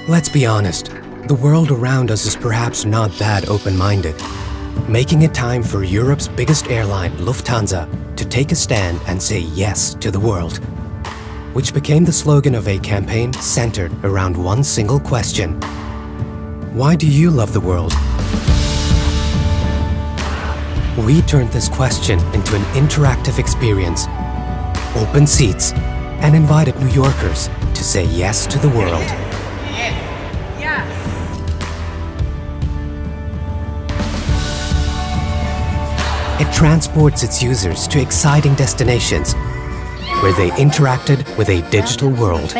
Let's be honest, the world around us is perhaps not that open-minded, making it time for Europe's biggest airline, Lufthansa, to take a stand and say yes to the world, which became the slogan of a campaign centered around one single question. Why do you love the world? We turned this question into an interactive experience, open seats, and invited New Yorkers to say yes to the world. It transports its users to exciting destinations where they interacted with a digital world.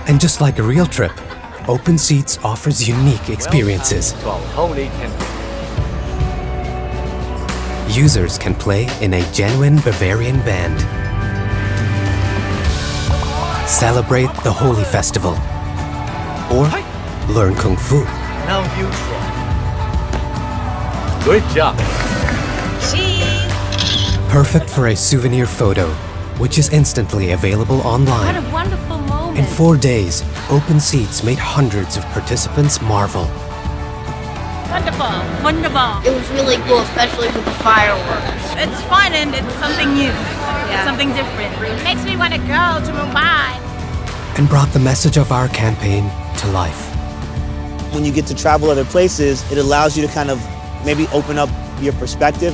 And just like a real trip, Open Seats offers unique experiences. Users can play in a genuine Bavarian band, celebrate the Holy Festival, or learn Kung Fu. Now you try. Good job. Cheese! Perfect for a souvenir photo, which is instantly available online. What a wonderful moment. In 4 days, Open Seats made hundreds of participants marvel. Wonderful. Wonderful. It was really cool, especially with the fireworks. It's fun and it's something new. It's something different. It makes me want to go to Mumbai. And brought the message of our campaign to life. When you get to travel other places, it allows you to kind of maybe open up your perspective.